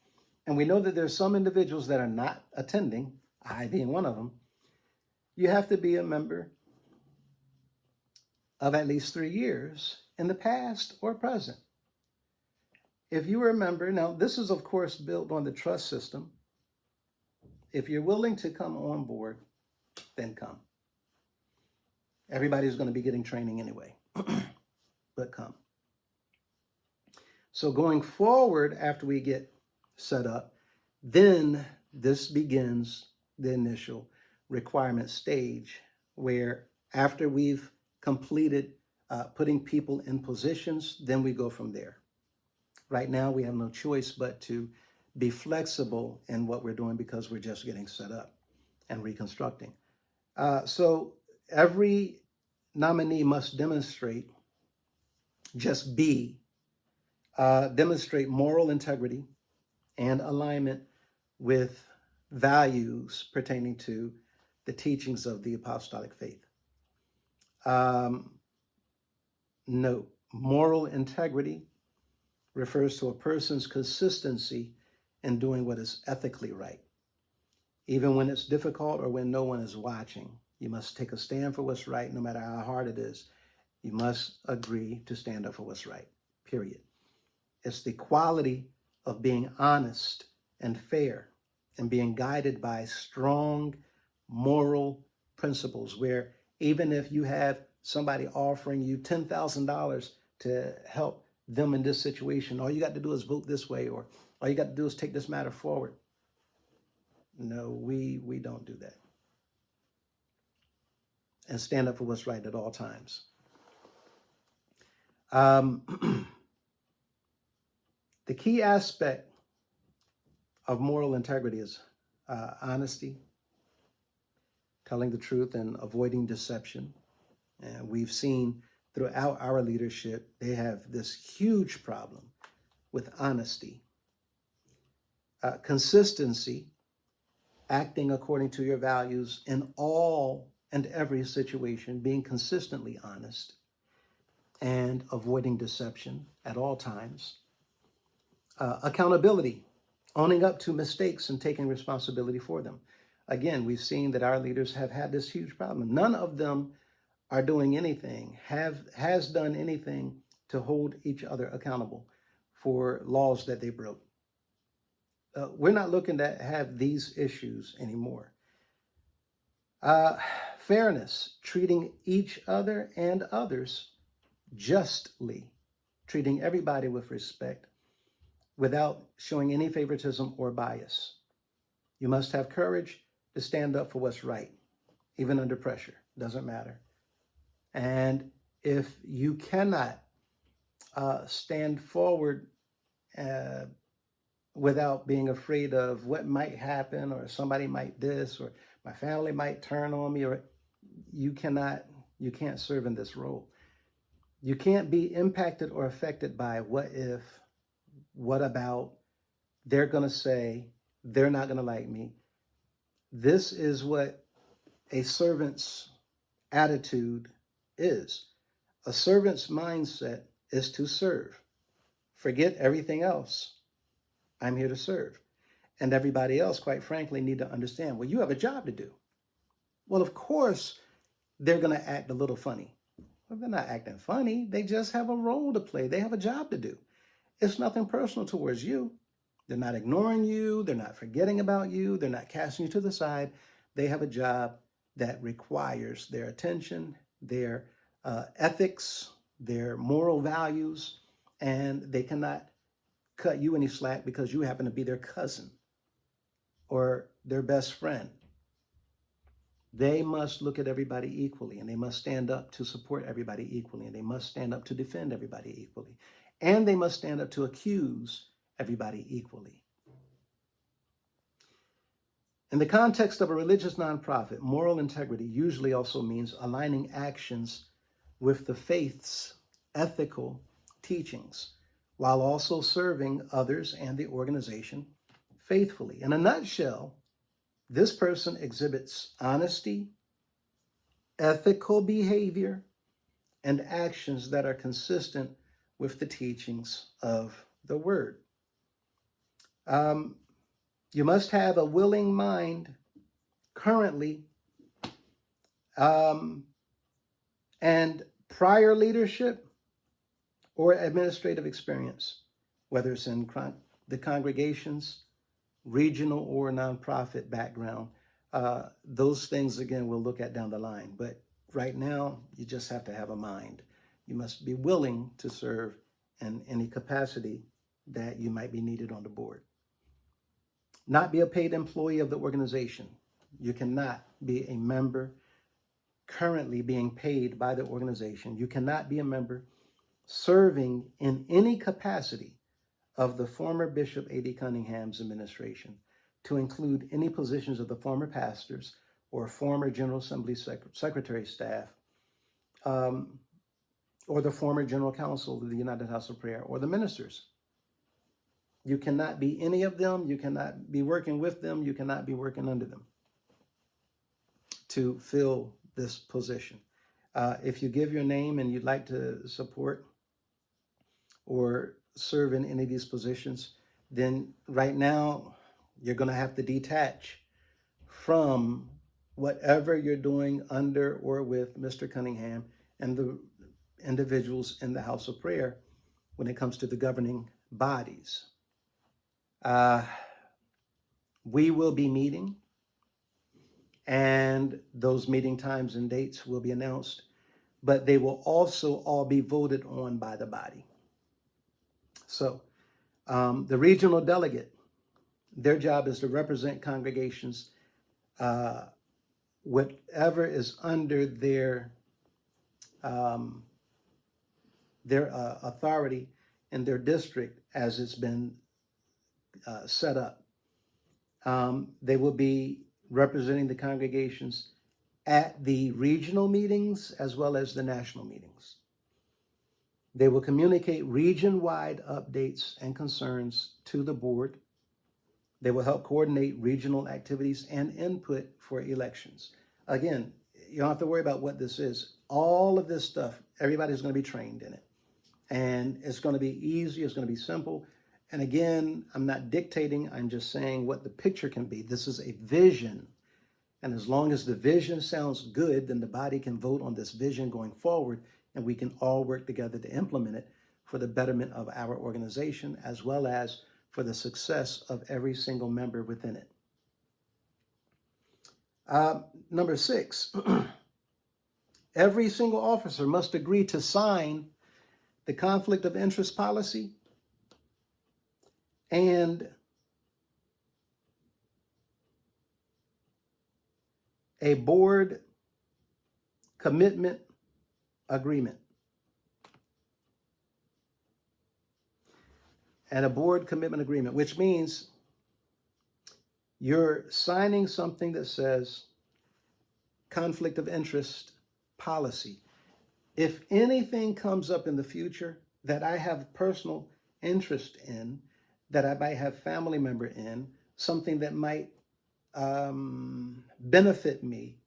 and we know that there's some individuals that are not attending, I being one of them, you have to be a member of at least 3 years in the past or present. If you were a member, now this is of course built on the trust system. If you're willing to come on board, then come. Everybody's going to be getting training anyway, but come. So going forward, after we get set up, then this begins the initial requirement stage, where after we've completed putting people in positions, then we go from there. Right now, we have no choice but to be flexible in what we're doing because we're just getting set up and reconstructing. So every nominee must demonstrate moral integrity and alignment with values pertaining to the teachings of the apostolic faith. Note, moral integrity refers to a person's consistency in doing what is ethically right. Even when it's difficult or when no one is watching, you must take a stand for what's right, no matter how hard it is. You must agree to stand up for what's right, period. It's the quality of being honest and fair and being guided by strong moral principles, where even if you have somebody offering you $10,000 to help them in this situation, all you got to do is vote this way, or all you got to do is take this matter forward. No, we don't do that. And stand up for what's right at all times. Um, the key aspect of moral integrity is honesty, telling the truth, and avoiding deception. And we've seen throughout our leadership, they have this huge problem with honesty, consistency, acting according to your values in all and every situation, being consistently honest, and avoiding deception at all times. Accountability, owning up to mistakes and taking responsibility for them. Again, we've seen that our leaders have had this huge problem. None of them are doing anything, has done anything to hold each other accountable for laws that they broke. We're not looking to have these issues anymore. Fairness, treating each other and others justly, treating everybody with respect without showing any favoritism or bias. You must have courage to stand up for what's right, even under pressure. Doesn't matter. And if you cannot stand forward without being afraid of what might happen, or somebody might this, or my family might turn on me, or you can't serve in this role. You can't be impacted or affected by what if, what about, they're going to say, they're not going to like me. This is what a servant's attitude is. A servant's mindset is to serve. Forget everything else. I'm here to serve. And everybody else, quite frankly, need to understand, well, you have a job to do. Well, of course, they're going to act a little funny. Well, they're not acting funny. They just have a role to play. They have a job to do. It's nothing personal towards you. They're not ignoring you. They're not forgetting about you. They're not casting you to the side. They have a job that requires their attention, their ethics, their moral values, and they cannot cut you any slack because you happen to be their cousin or their best friend. They must look at everybody equally, and they must stand up to support everybody equally, and they must stand up to defend everybody equally, and they must stand up to accuse everybody equally. In the context of a religious nonprofit, moral integrity usually also means aligning actions with the faith's ethical teachings, while also serving others and the organization faithfully. In a nutshell, this person exhibits honesty, ethical behavior, and actions that are consistent with the teachings of the Word. You must have a willing mind currently, and prior leadership or administrative experience, whether it's in the congregation's regional or nonprofit background. Those things, again, we'll look at down the line. But right now, you just have to have a mind. You must be willing to serve in any capacity that you might be needed on the board. Not be a paid employee of the organization. You cannot be a member currently being paid by the organization. You cannot be a member serving in any capacity of the former Bishop A.D. Cunningham's administration, to include any positions of the former pastors or former General Assembly Secretary staff, or the former General Counsel of the United House of Prayer, or the ministers. You cannot be any of them. You cannot be working with them. You cannot be working under them to fill this position. If you give your name and you'd like to support or serve in any of these positions, then right now you're going to have to detach from whatever you're doing under or with Mr. Cunningham and the individuals in the House of Prayer when it comes to the governing bodies. We will be meeting, and those meeting times and dates will be announced, but they will also all be voted on by the body. So the regional delegate, their job is to represent congregations, whatever is under their their authority in their district as it's been set up. They will be representing the congregations at the regional meetings as well as the national meetings. They will communicate region-wide updates and concerns to the board. They will help coordinate regional activities and input for elections. Again, you don't have to worry about what this is. All of this stuff, everybody's going to be trained in it. And it's going to be easy. It's going to be simple. And again, I'm not dictating. I'm just saying what the picture can be. This is a vision. And as long as the vision sounds good, then the body can vote on this vision going forward, and we can all work together to implement it for the betterment of our organization, as well as for the success of every single member within it. Number 6, every single officer must agree to sign the conflict of interest policy and a board commitment agreement. And a board commitment agreement, which means you're signing something that says conflict of interest policy. If anything comes up in the future that I have personal interest in, that I might have family member in, something that might benefit me,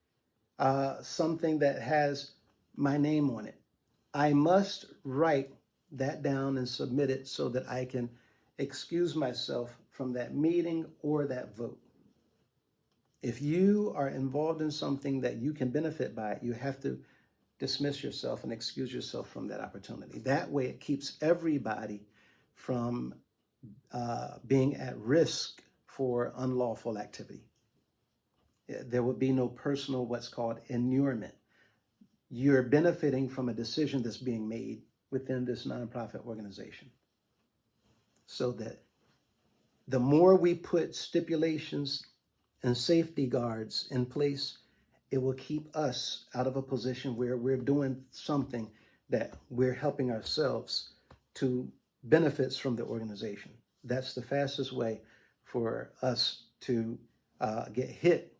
something that has my name on it, I must write that down and submit it so that I can excuse myself from that meeting or that vote. If you are involved in something that you can benefit by, you have to dismiss yourself and excuse yourself from that opportunity. That way it keeps everybody from being at risk for unlawful activity. There will be no personal, what's called inurement. You're benefiting from a decision that's being made within this nonprofit organization. So that the more we put stipulations and safety guards in place, it will keep us out of a position where we're doing something that we're helping ourselves to benefits from the organization. That's the fastest way for us to get hit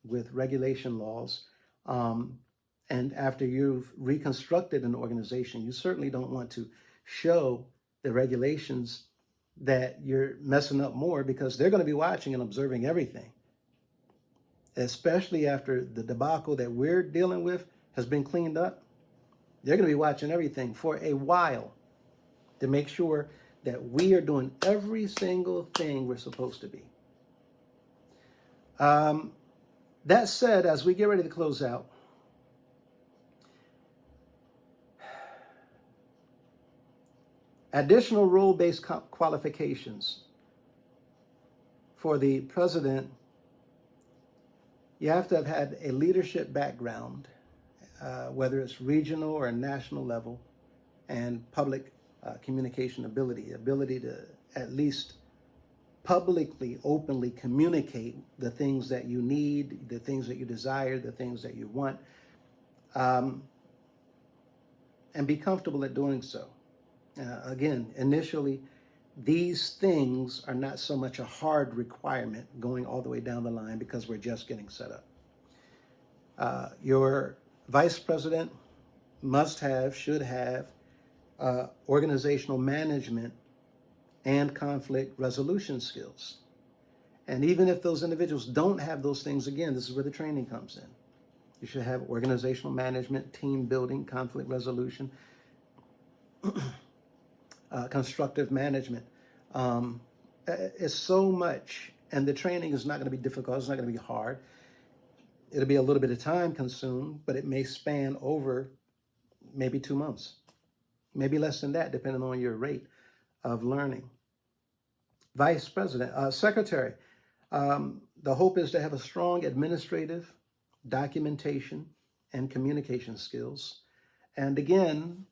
with regulation laws. And after you've reconstructed an organization, you certainly don't want to show the regulations that you're messing up more, because they're going to be watching and observing everything, especially after the debacle that we're dealing with has been cleaned up. They're going to be watching everything for a while to make sure that we are doing every single thing we're supposed to be. That said, as we get ready to close out, additional role-based qualifications for the president: you have to have had a leadership background, whether it's regional or national level, and public communication ability to at least publicly, openly communicate the things that you need, the things that you desire, the things that you want, and be comfortable at doing so. Again, initially, these things are not so much a hard requirement going all the way down the line, because we're just getting set up. Your vice president must have, should have, organizational management and conflict resolution skills. And even if those individuals don't have those things, again, this is where the training comes in. You should have organizational management, team building, conflict resolution, constructive management. It's so much, and the training is not going to be difficult. It's not going to be hard. It'll be a little bit of time consumed, but it may span over maybe 2 months, maybe less than that, depending on your rate of learning. Vice President, Secretary, the hope is to have a strong administrative, documentation, and communication skills. And again,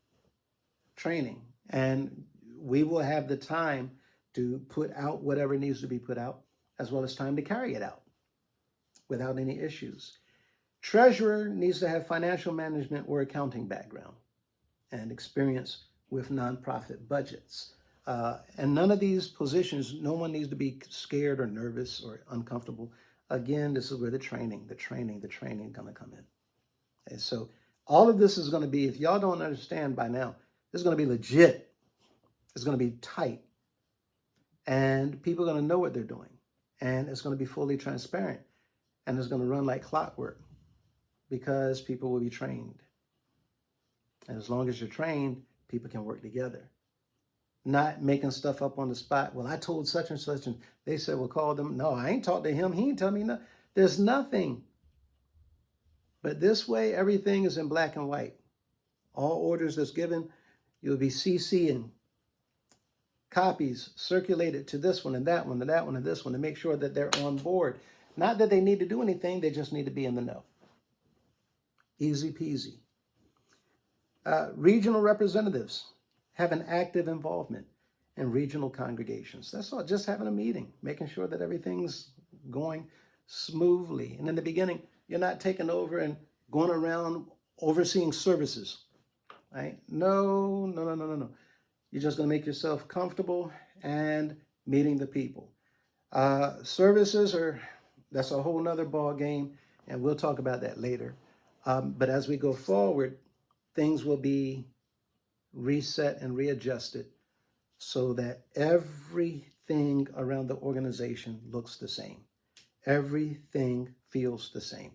training. And we will have the time to put out whatever needs to be put out, as well as time to carry it out without any issues. Treasurer needs to have financial management or accounting background and experience with nonprofit budgets. And none of these positions, no one needs to be scared or nervous or uncomfortable. Again, this is where the training going to come in. And so all of this is going to be, if y'all don't understand by now, it's going to be legit. It's going to be tight. And people are going to know what they're doing. And it's going to be fully transparent. And it's going to run like clockwork because people will be trained. And as long as you're trained, people can work together. Not making stuff up on the spot. Well, I told such and such, and they said, well, call them. No, I ain't talked to him. He ain't tell me nothing. There's nothing. But this way, everything is in black and white. All orders that's given, you'll be CCing copies circulated to this one and that one and that one and this one to make sure that they're on board. Not that they need to do anything, they just need to be in the know. Easy peasy. Regional representatives have an active involvement in regional congregations. That's all, just having a meeting, making sure that everything's going smoothly. And in the beginning, you're not taking over and going around overseeing services, right? No. You're just going to make yourself comfortable and meeting the people. Services that's a whole nother ball game, and we'll talk about that later. But as we go forward, things will be reset and readjusted so that everything around the organization looks the same. Everything feels the same.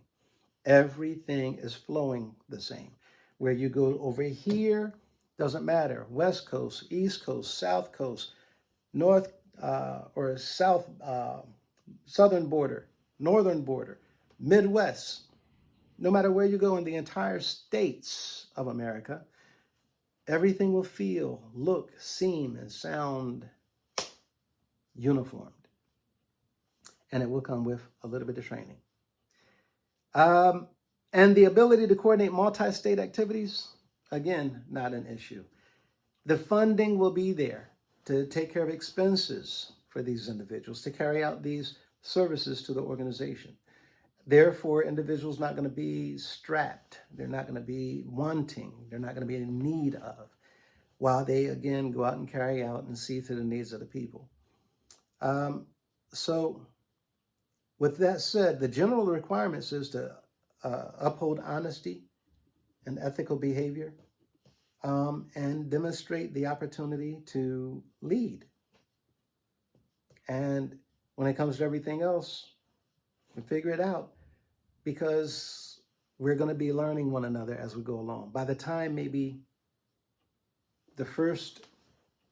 Everything is flowing the same. Where you go over here, doesn't matter. West Coast, East Coast, South Coast, North or South, Southern border, Northern border, Midwest. No matter where you go in the entire states of America, everything will feel, look, seem, and sound uniformed. And it will come with a little bit of training. And the ability to coordinate multi-state activities, again, not an issue. The funding will be there to take care of expenses for these individuals, to carry out these services to the organization. Therefore, individuals not going to be strapped. They're not going to be wanting. They're not going to be in need of, while they, again, go out and carry out and see to the needs of the people. So with that said, the general requirements is to uphold honesty and ethical behavior and demonstrate the opportunity to lead. And when it comes to everything else, we figure it out because we're going to be learning one another as we go along. By the time maybe the first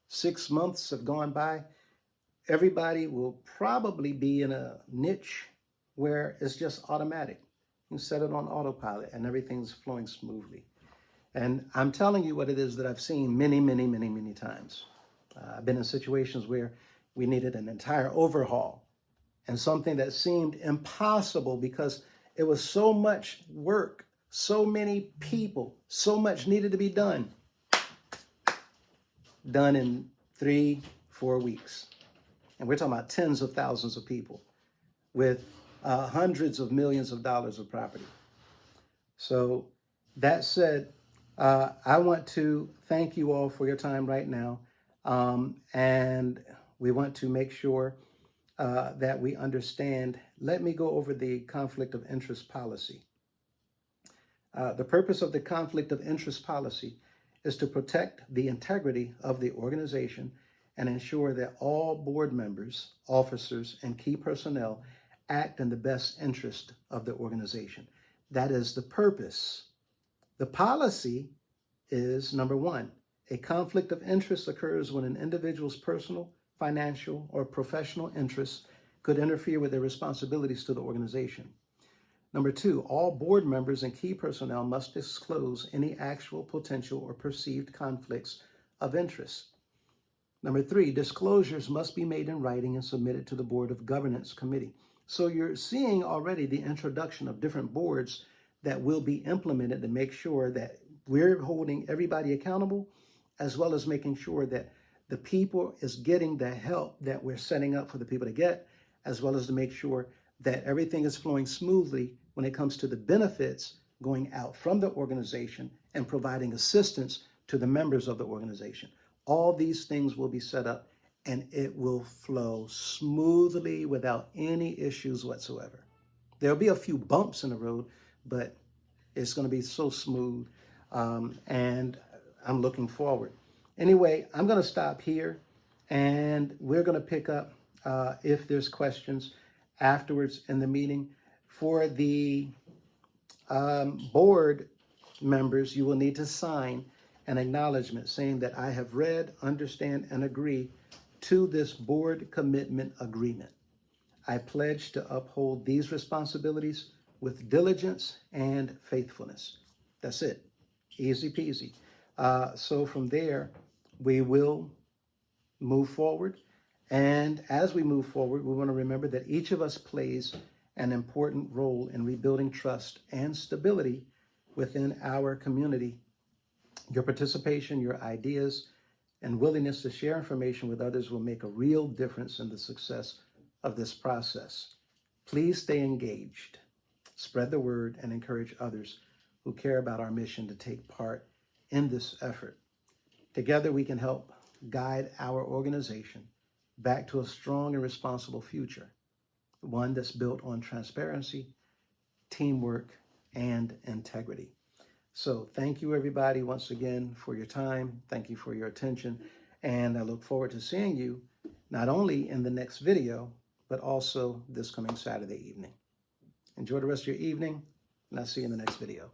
6 months have gone by, everybody will probably be in a niche where it's just automatic. You set it on autopilot and everything's flowing smoothly. And I'm telling you what it is that I've seen many times. I've been in situations where we needed an entire overhaul and something that seemed impossible because it was so much work, so many people, so much needed to be done. Done in 3-4 weeks. And we're talking about tens of thousands of people with hundreds of millions of dollars of property. So that said, I want to thank you all for your time right now. And we want to make sure that we understand. Let me go over the conflict of interest policy. The purpose of the conflict of interest policy is to protect the integrity of the organization and ensure that all board members, officers, and key personnel act in the best interest of the organization. That is the purpose. The policy is, number one, a conflict of interest occurs when an individual's personal, financial, or professional interests could interfere with their responsibilities to the organization. Number two, all board members and key personnel must disclose any actual, potential, or perceived conflicts of interest. Number three, disclosures must be made in writing and submitted to the Board of Governance Committee. So you're seeing already the introduction of different boards that will be implemented to make sure that we're holding everybody accountable, as well as making sure that the people is getting the help that we're setting up for the people to get, as well as to make sure that everything is flowing smoothly when it comes to the benefits going out from the organization and providing assistance to the members of the organization. All these things will be set up and it will flow smoothly without any issues whatsoever. There'll be a few bumps in the road, but it's going to be so smooth, and I'm looking forward. Anyway, I'm going to stop here, and we're going to pick up if there's questions afterwards in the meeting. For the board members, you will need to sign an acknowledgement saying that I have read, understand, and agree to this board commitment agreement. I pledge to uphold these responsibilities with diligence and faithfulness. That's it. Easy peasy. So from there, we will move forward. And as we move forward, we want to remember that each of us plays an important role in rebuilding trust and stability within our community. Your participation, your ideas, and willingness to share information with others will make a real difference in the success of this process. Please stay engaged, spread the word, and encourage others who care about our mission to take part in this effort. Together, we can help guide our organization back to a strong and responsible future, one that's built on transparency, teamwork, and integrity. So thank you, everybody, once again, for your time. Thank you for your attention. And I look forward to seeing you not only in the next video, but also this coming Saturday evening. Enjoy the rest of your evening, and I'll see you in the next video.